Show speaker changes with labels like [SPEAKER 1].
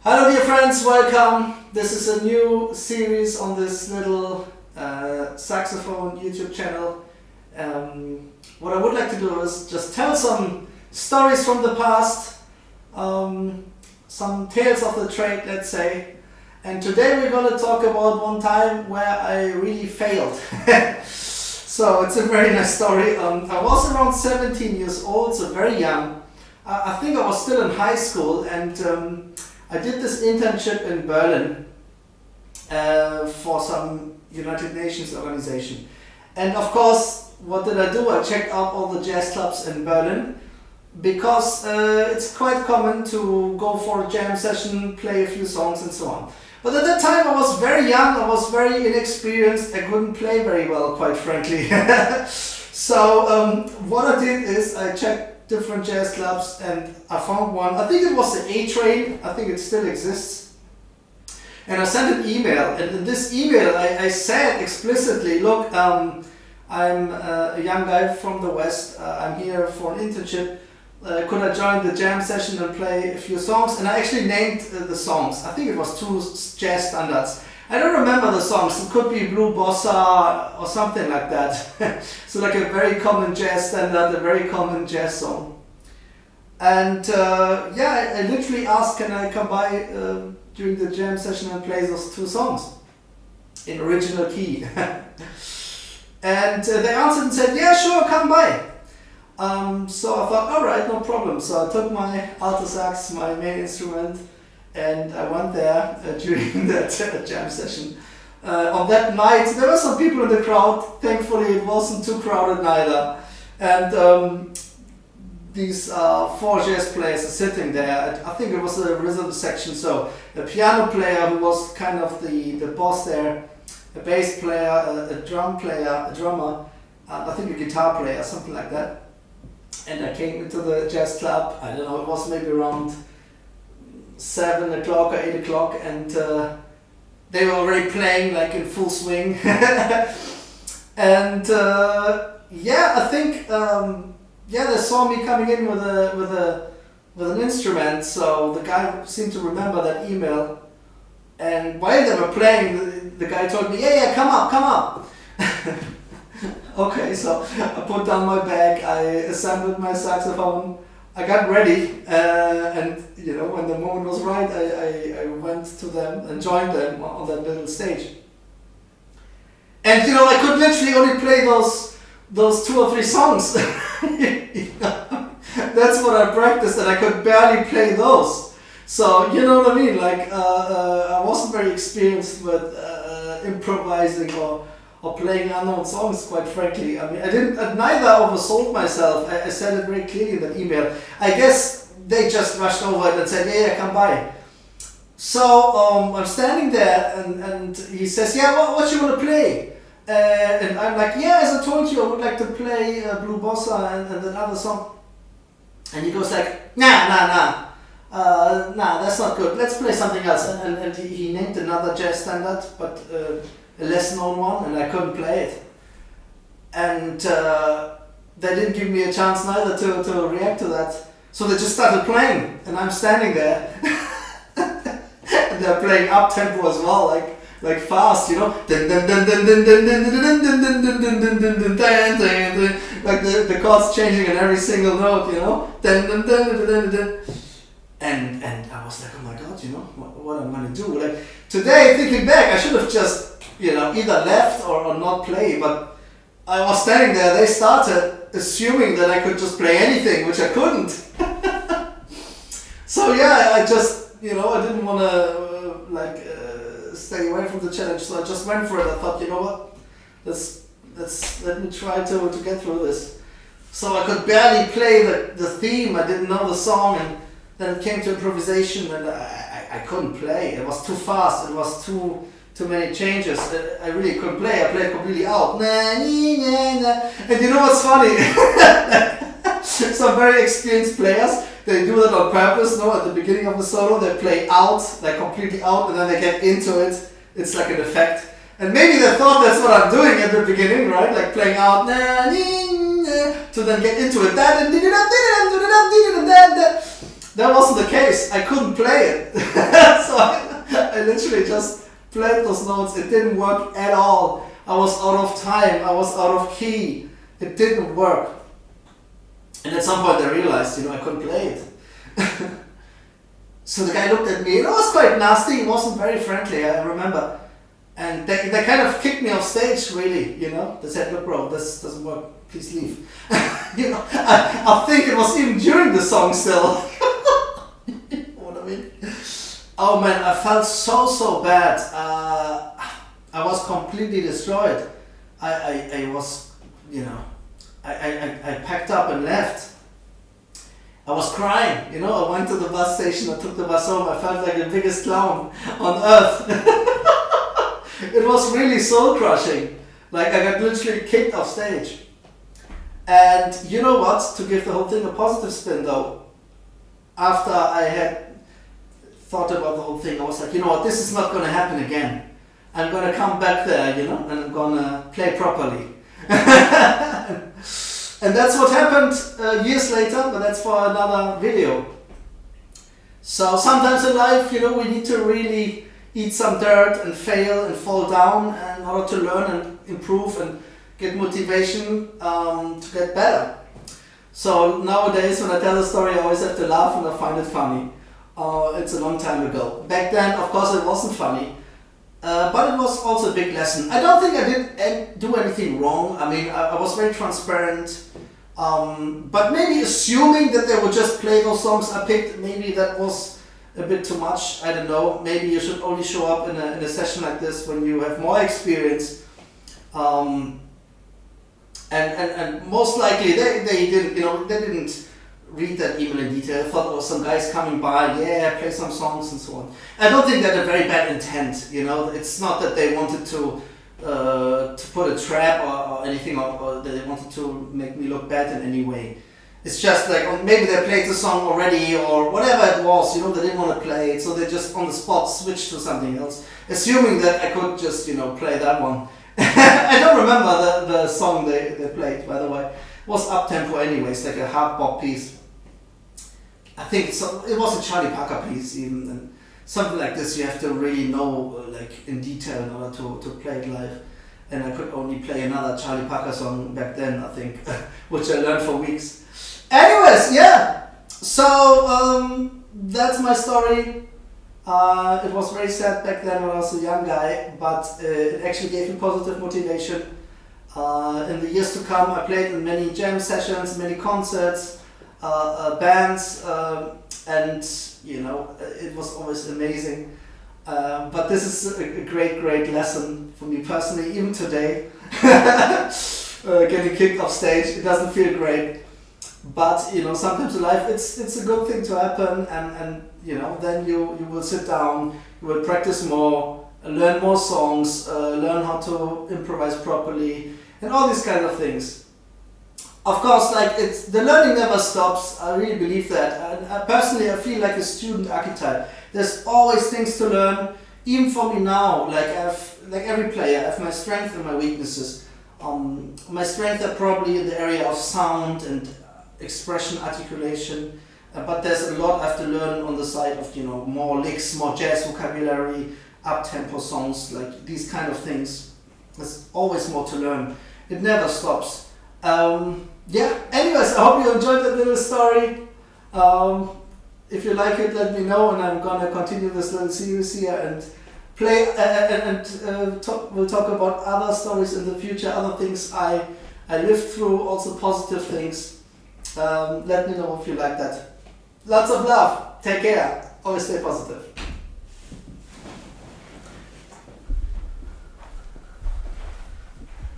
[SPEAKER 1] Hello dear friends, welcome. This is a new series on this little saxophone YouTube channel. What I would like to do is just tell some stories from the past, some tales of the trade, let's say. And today we're going to talk about one time where I really failed. So it's a very nice story. I was around 17 years old, so very young. I think I was still in high school, and I did this internship in Berlin for some United Nations organization. And of course, what did I do? I checked out all the jazz clubs in Berlin because it's quite common to go for a jam session, play a few songs and so on. But at that time I was very young, I was very inexperienced, I couldn't play very well, quite frankly. So what I did is I checked different jazz clubs and I found one. I think it was the A-Train. I think it still exists. And I sent an email, and in this email I said explicitly, look, I'm a young guy from the West. I'm here for an internship. Could I join the jam session and play a few songs? And I actually named the songs. I think it was 2 jazz standards. I don't remember the songs. It could be Blue Bossa or something like that. So like a very common jazz standard, a very common jazz song. And I literally asked, can I come by during the jam session and play those 2 songs in original key? And they answered and said, yeah, sure, come by. So I thought, all right, no problem. So I took my alto sax, my main instrument, and I went there during that jam session. On that night, there were some people in the crowd. Thankfully, it wasn't too crowded neither. And these 4 jazz players are sitting there. I think it was a rhythm section. So a piano player who was kind of the boss there, a bass player, a drum player, a drummer, I think a guitar player, something like that. And I came into the jazz club. I don't know, it was maybe around 7 o'clock or 8 o'clock, and they were already playing like in full swing. And I think they saw me coming in with an instrument. So the guy seemed to remember that email, and while they were playing, the guy told me, yeah, come up. Okay, so I put down my bag, I assembled my saxophone, I got ready, and when the moment was right, I went to them and joined them on that little stage. And I could literally only play those 2 or 3 songs. That's what I practiced, and I could barely play those. So you know what I mean? Like I wasn't very experienced with improvising or playing unknown songs, quite frankly. I mean, I neither oversold myself. I said it very clearly in that email. I guess they just rushed over it and said, yeah, come by. So I'm standing there, and he says, yeah, what you want to play? And I'm like, yeah, as I told you, I would like to play Blue Bossa and another song. And he goes like, nah, that's not good. Let's play something else. And he named another jazz standard, but a less known one, and I couldn't play it. And they didn't give me a chance neither to react to that. So they just started playing, and I'm standing there. And they're playing up tempo as well, like fast, like the chords changing in every single note, And I was like, oh my god, what I'm gonna do? Like today, thinking back, I should have just either left or not play, but I was standing there. They started assuming that I could just play anything, which I couldn't. So I just I didn't want to stay away from the challenge, so I just went for it. I thought, what, let me try to get through this. So I could barely play the theme. I didn't know the song, and then it came to improvisation, and I couldn't play. It was too fast. It was too many changes. I really couldn't play. I played completely out. And you know what's funny? Some very experienced players, they do that on purpose. At the beginning of the solo, they play out, like completely out, and then they get into it. It's like an effect. And maybe they thought that's what I'm doing at the beginning, right? Like playing out, to then get into it. that wasn't the case. I couldn't play it. So I literally just played those notes. It didn't work at all. I was out of time. I was out of key. It didn't work. And at some point I realized, I couldn't play it. So the guy looked at me. It was quite nasty. He wasn't very friendly, I remember. And they kind of kicked me off stage, really, They said, look, bro, this doesn't work. Please leave. I think it was even during the song still. What I mean? Oh man, I felt so bad. I was completely destroyed. I was, I packed up and left. I was crying, I went to the bus station, I took the bus home, I felt like the biggest clown on earth. It was really soul crushing. Like I got literally kicked off stage. And you know what, to give the whole thing a positive spin though, after I had thought about the whole thing, I was like, you know what, this is not gonna happen again. I'm gonna come back there, and I'm gonna play properly. And that's what happened years later, but that's for another video. So sometimes in life, we need to really eat some dirt and fail and fall down in order to learn and improve and get motivation to get better. So nowadays when I tell a story, I always have to laugh and I find it funny. It's a long time ago. Back then, of course, it wasn't funny. But it was also a big lesson. I don't think I did do anything wrong. I mean, I was very transparent. But maybe assuming that they would just play those songs I picked, maybe that was a bit too much. I don't know. Maybe you should only show up in a session like this when you have more experience. And most likely they didn't read that email in detail. I thought there was some guys coming by, play some songs and so on. I don't think they had a very bad intent, It's not that they wanted to put a trap or anything, or that they wanted to make me look bad in any way. It's just like, maybe they played the song already or whatever it was, they didn't want to play it, so they just on the spot switched to something else, assuming that I could just, play that one. I don't remember the song they played, by the way. It was up-tempo anyways, like a hard bop piece. I think it was a Charlie Parker piece even, and something like this you have to really know like in detail in order to play it live. And I could only play another Charlie Parker song back then, I think, which I learned for weeks. Anyways, yeah, so that's my story. It was very sad back then when I was a young guy, but it actually gave me positive motivation. In the years to come, I played in many jam sessions, many concerts, bands, and it was always amazing. But this is a great lesson for me personally, even today. Getting kicked off stage, it doesn't feel great. But sometimes in life it's a good thing to happen, and then you will sit down, you will practice more, learn more songs, learn how to improvise properly, and all these kind of things. Of course, the learning never stops. I really believe that. And personally, I feel like a student archetype. There's always things to learn, even for me now. Like every player, I have my strengths and my weaknesses. My strengths are probably in the area of sound and expression, articulation, but there's a lot I have to learn on the side of more licks, more jazz vocabulary, up-tempo songs, like these kind of things. There's always more to learn. It never stops. Anyways, I hope you enjoyed that little story. If you like it, let me know, and I'm gonna continue this little series here and play we'll talk about other stories in the future, other things I lived through, also positive things. Let me know if you like that. Lots of love. Take care. Always stay positive.